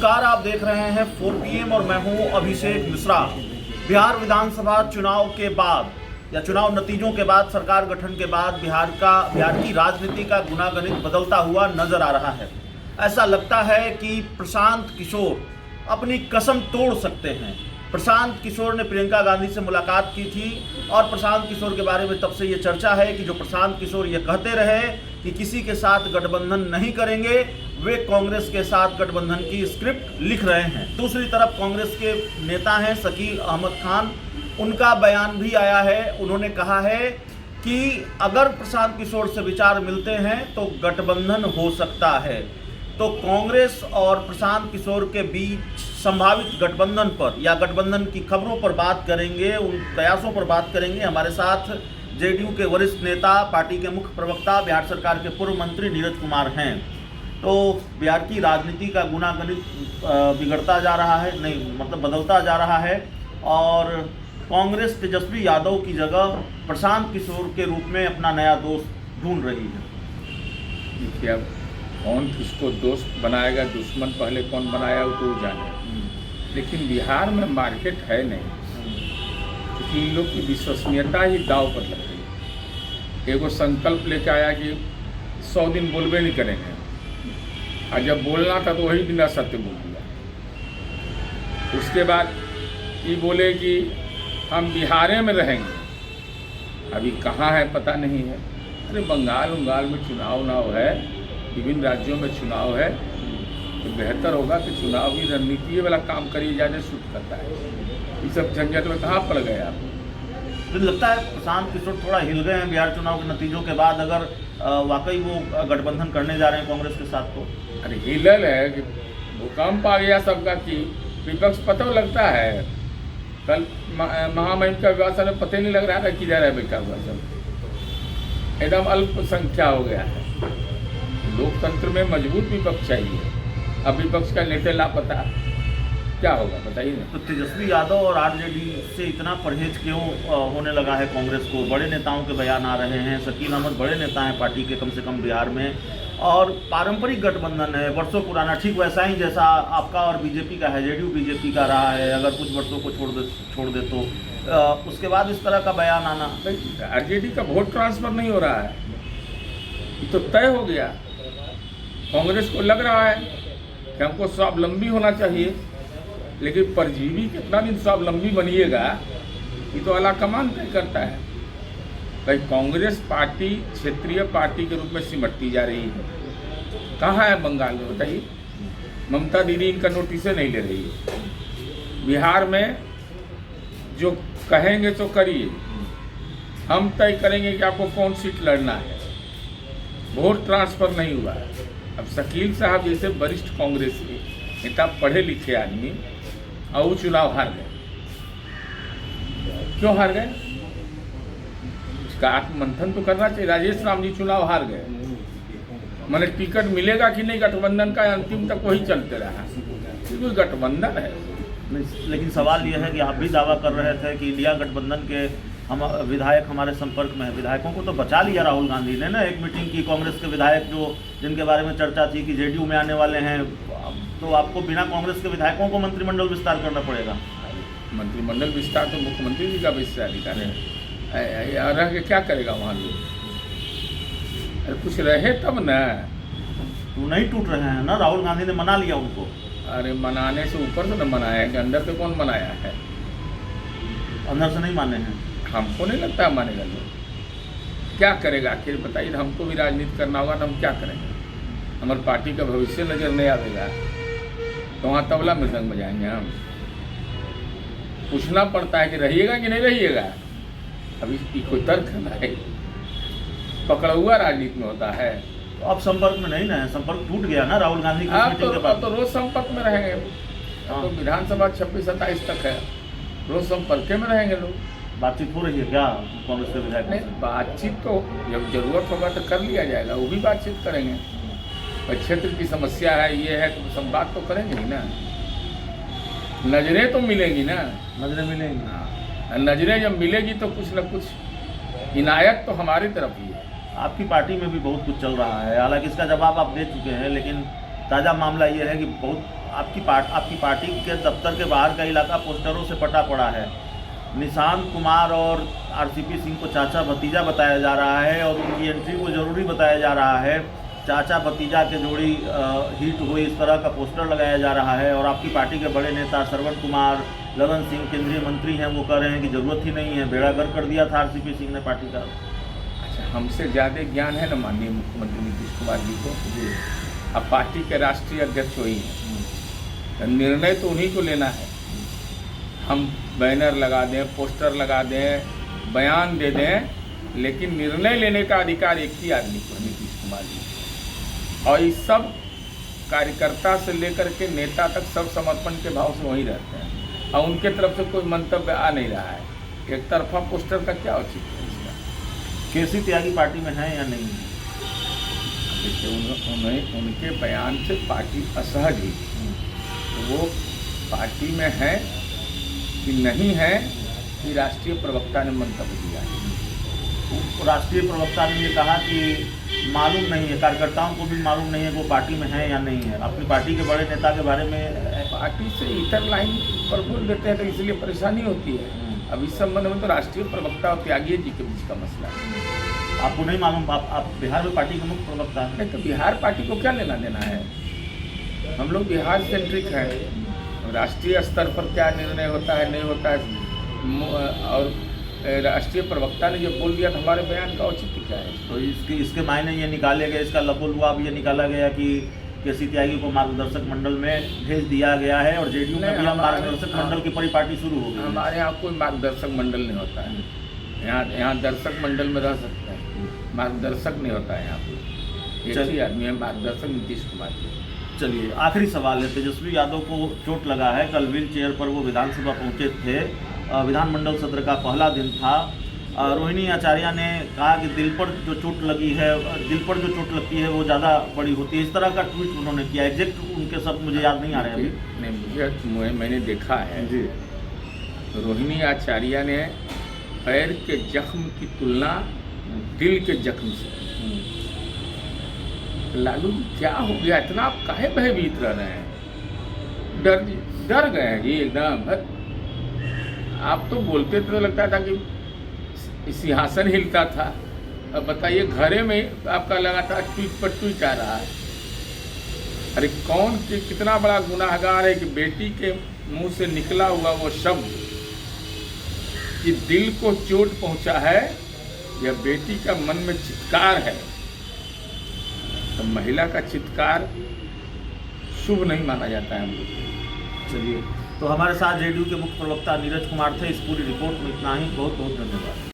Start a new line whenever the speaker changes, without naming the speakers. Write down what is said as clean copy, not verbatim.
नमस्कार, आप देख रहे हैं 4PM और मैं हूं अभिषेक मिश्रा। बिहार विधानसभा चुनाव के बाद या चुनाव नतीजों के बाद, सरकार गठन के बाद बिहार की राजनीति का गुनागणित बदलता हुआ नजर आ रहा है। ऐसा लगता है कि प्रशांत किशोर अपनी कसम तोड़ सकते हैं। प्रशांत किशोर ने प्रियंका गांधी से मुलाकात की थी और प्रशांत किशोर के बारे में तब से ये चर्चा है कि जो प्रशांत किशोर ये कहते रहे कि किसी के साथ गठबंधन नहीं करेंगे, वे कांग्रेस के साथ गठबंधन की स्क्रिप्ट लिख रहे हैं। दूसरी तरफ कांग्रेस के नेता हैं शकील अहमद खान, उनका बयान भी आया है। उन्होंने कहा है कि अगर प्रशांत किशोर से विचार मिलते हैं तो गठबंधन हो सकता है। तो कांग्रेस और प्रशांत किशोर के बीच संभावित गठबंधन पर या गठबंधन की खबरों पर बात करेंगे, उन प्रयासों पर बात करेंगे। हमारे साथ जेडीयू के वरिष्ठ नेता, पार्टी के मुख्य प्रवक्ता, बिहार सरकार के पूर्व मंत्री नीरज कुमार हैं। तो बिहार की राजनीति का गुनागणित बिगड़ता जा रहा है, नहीं मतलब बदलता जा रहा है और कांग्रेस तेजस्वी यादव की जगह प्रशांत किशोर के रूप में अपना नया दोस्त ढूंढ रही है।
देखिए, अब कौन किसको दोस्त बनाएगा, दुश्मन पहले कौन बनाया वो तो जाने, लेकिन बिहार में मार्केट है नहीं, क्योंकि इन लोग की विश्वसनीयता ही दाव पर लग गई। एगो संकल्प लेके आया कि 100 दिन बोलबे नहीं करेंगे, और जब बोलना था तो वही दिन असत्य बोल दिया। उसके बाद ये बोले कि हम बिहार में रहेंगे, अभी कहाँ है पता नहीं है। अरे बंगाल में चुनाव है, विभिन्न राज्यों में चुनाव है, तो बेहतर होगा कि चुनावी रणनीति वाला काम करिए, ज़्यादा सूट करता है। ये सब झंझट में कहाँ पड़ गए आप?
मुझे लगता है प्रशांत किशोर थोड़ा हिल गए हैं बिहार चुनाव के नतीजों के बाद। अगर वाकई वो गठबंधन करने जा रहे हैं कांग्रेस के साथ तो
अरे हिलल है कि भूकंप आ गया सबका कि विपक्ष पता लगता है। कल महामहिम का विभाषण में पता नहीं लग रहा था किधर है बैठा हुआ, सब एकदम अल्पसंख्या हो गया है। लोकतंत्र में मजबूत विपक्ष चाहिए, अब विपक्ष का नेता लापता, क्या होगा बताइए ना।
तो तेजस्वी यादव और आरजेडी से इतना परहेज क्यों होने लगा है कांग्रेस को? बड़े नेताओं के बयान आ रहे हैं, शकील अहमद बड़े नेता हैं पार्टी के, कम से कम बिहार में, और पारंपरिक गठबंधन है वर्षों पुराना, ठीक वैसा ही जैसा आपका और बीजेपी का है, जेडीयू बीजेपी का रहा है। अगर कुछ वर्षों को छोड़ दे तो उसके बाद इस तरह का बयान आना।
आरजेडी का वोट ट्रांसफर नहीं हो रहा है, ये तो तय हो गया। कांग्रेस को लग रहा है कि हमको स्वावलंबी होना चाहिए, लेकिन परजीवी कितना दिन स्वावलंबी बनिएगा ये तो आलाकमान तय करता है। भाई कांग्रेस पार्टी क्षेत्रीय पार्टी के रूप में सिमटती जा रही है। कहाँ है बंगाल में बताइए? ममता दीदी इनका नोटिस नहीं ले रही है। बिहार में जो कहेंगे तो करिए, हम तय करेंगे कि आपको कौन सीट लड़ना है। वोट ट्रांसफर नहीं हुआ है। अब शकील साहब जैसे वरिष्ठ कांग्रेस के नेता, पढ़े लिखे आदमी, और वो चुनाव हार गए। क्यों हार गए? उसका आत्ममंथन तो करना चाहिए। राजेश राम जी चुनाव हार गए, मैंने टिकट मिलेगा कि नहीं गठबंधन का, अंतिम तक वही चलते रहा। कोई गठबंधन है।
लेकिन सवाल यह है कि आप भी दावा कर रहे थे कि इंडिया गठबंधन के हम विधायक हमारे संपर्क में है। विधायकों को तो बचा लिया राहुल गांधी ने ना। एक मीटिंग की कांग्रेस के विधायक जिनके बारे में चर्चा थी कि जेडीयू में आने वाले हैं, तो आपको बिना कांग्रेस के विधायकों को मंत्रिमंडल विस्तार करना पड़ेगा।
मंत्रिमंडल विस्तार तो मुख्यमंत्री जी का विस्तार है, रह के क्या करेगा वहाँ लोग? अरे कुछ रहे तब न।
वो नहीं टूट रहे हैं ना, राहुल गांधी ने मना लिया उनको।
अरे मनाने से ऊपर से न मनाया है, अंदर से कौन मनाया है?
अंदर से नहीं माने हैं।
हमको नहीं लगता मानेगा लोग। क्या करेगा आखिर बताइए? हमको भी राजनीति करना होगा तो हम क्या करेंगे? हमारी पार्टी का भविष्य नजर नहीं आएगा तो वहाँ तबला मृदंग बजाएंगे हम? पूछना पड़ता है कि रहिएगा कि नहीं रहिएगा। अभी कोई तर्क है? पकड़ा हुआ राजनीति में होता है।
तो अब संपर्क में नहीं ना, संपर्क टूट गया ना राहुल गांधी की मीटिंग के बाद।
तो रोज संपर्क में रहेंगे। तो विधानसभा 26-27 तक है, रोज संपर्क में रहेंगे लोग।
बातचीत हो रही है क्या कांग्रेस के विधायक?
नहीं, बातचीत तो जब जरूरत होगा तो कर लिया जाएगा, वो भी बातचीत करेंगे। और क्षेत्र की समस्या है, ये है तो संवाद तो करेंगे ही ना। नजरें तो मिलेंगी ना,
नजरें मिलेंगी।
हाँ, नजरें जब मिलेगी तो कुछ न कुछ इनायत तो हमारी तरफ ही है।
आपकी पार्टी में भी बहुत कुछ चल रहा है, हालांकि इसका जवाब आप दे चुके हैं, लेकिन ताज़ा मामला ये है कि बहुत आपकी पार्टी के दफ्तर के बाहर का इलाका पोस्टरों से पटा पड़ा है। निशांत कुमार और आरसीपी सिंह को चाचा भतीजा बताया जा रहा है और उनकी एंट्री को ज़रूरी बताया जा रहा है। चाचा भतीजा के जोड़ी हिट हुई, इस तरह का पोस्टर लगाया जा रहा है। और आपकी पार्टी के बड़े नेता श्रवण कुमार, ललन सिंह केंद्रीय मंत्री हैं, वो कह रहे हैं कि ज़रूरत ही नहीं है, बेड़ा गर्क कर दिया था आरसीपी सिंह ने पार्टी का।
अच्छा, हमसे ज़्यादा ज्ञान है ना माननीय मुख्यमंत्री नीतीश कुमार जी को।
जी,
अब पार्टी के राष्ट्रीय अध्यक्ष वही हैं, निर्णय तो उन्हीं को लेना है। हम बैनर लगा दें, पोस्टर लगा दें, बयान दे दें, लेकिन निर्णय लेने का अधिकार एक ही आदमी को है, नीतीश कुमार जी। और इस सब कार्यकर्ता से लेकर के नेता तक सब समर्पण के भाव से वहीं रहते हैं और उनके तरफ से कोई मंतव्य आ नहीं रहा है। एक तरफा पोस्टर का क्या औचित्य है इसका?
केसी त्यागी पार्टी में है या नहीं?
देखिए, उनके बयान से पार्टी असहज हुई। तो वो पार्टी में है कि नहीं है, कि राष्ट्रीय प्रवक्ता ने मंतव्य दिया है।
राष्ट्रीय प्रवक्ता ने ये कहा कि मालूम नहीं है, कार्यकर्ताओं को भी मालूम नहीं है कि वो पार्टी में है या नहीं है। अपनी पार्टी के बड़े नेता के बारे में
पार्टी से इतर लाइन पर बोल देते हैं तो इसलिए परेशानी होती है। अब इस संबंध में तो राष्ट्रीय प्रवक्ता और त्यागी जी के बीच का मसला है।
आपको नहीं मालूम? आप बिहार में पार्टी के मुख्य प्रवक्ता हैं।
नहीं तो बिहार पार्टी को क्या लेना देना है? हम लोग बिहार सेंट्रिक हैं। राष्ट्रीय स्तर पर क्या निर्णय होता है नहीं होता है, और राष्ट्रीय प्रवक्ता ने जब बोल दिया तो हमारे बयान का औचित्य क्या है?
तो इसके मायने ये निकाले गए, इसका लबोलुआब ये निकाला गया कि केसी त्यागी को मार्गदर्शक मंडल में भेज दिया गया है और जेडीयू में भी मार्गदर्शक मंडल की परिपाटी शुरू हो गई।
हमारे यहाँ कोई मार्गदर्शक मंडल नहीं होता है। यहाँ दर्शक मंडल में रह सकते हैं, मार्गदर्शक नहीं होता है यहाँ पे। एक ही आदमी है मार्गदर्शक, नीतीश कुमार जी।
चलिए, आखिरी सवाल है। तेजस्वी यादव को चोट लगा है। कल व्हील चेयर पर वो विधानसभा पहुंचे थे। विधानमंडल सत्र का पहला दिन था। रोहिणी आचार्य ने कहा कि दिल पर जो चोट लगती है वो ज़्यादा बड़ी होती है। इस तरह का ट्वीट उन्होंने किया। एग्जैक्ट उनके शब्द मुझे याद नहीं आ रहे अभी।
नहीं, मैंने देखा है
जी।
रोहिणी आचार्य ने पैर के जख्म की तुलना दिल के जख्म से। लालू जी क्या हो गया, इतना आप काहे भयभीत रह रहे हैं? डर गए हैं जी एकदम। आप तो बोलते तो लगता था कि सिंहासन हिलता था। अब बताइए, घरे में आपका लगातार ट्वीट पर ट्वीट आ रहा है। अरे कौन कितना बड़ा गुनाहगार है कि बेटी के मुंह से निकला हुआ वो शब्द कि दिल को चोट पहुंचा है, या बेटी का मन में चित्कार है। तो महिला का चित्कार शुभ नहीं माना जाता है हम लोग।
चलिए, तो हमारे साथ जेडीयू के मुख्य प्रवक्ता नीरज कुमार थे। इस पूरी रिपोर्ट में इतना ही। बहुत बहुत धन्यवाद।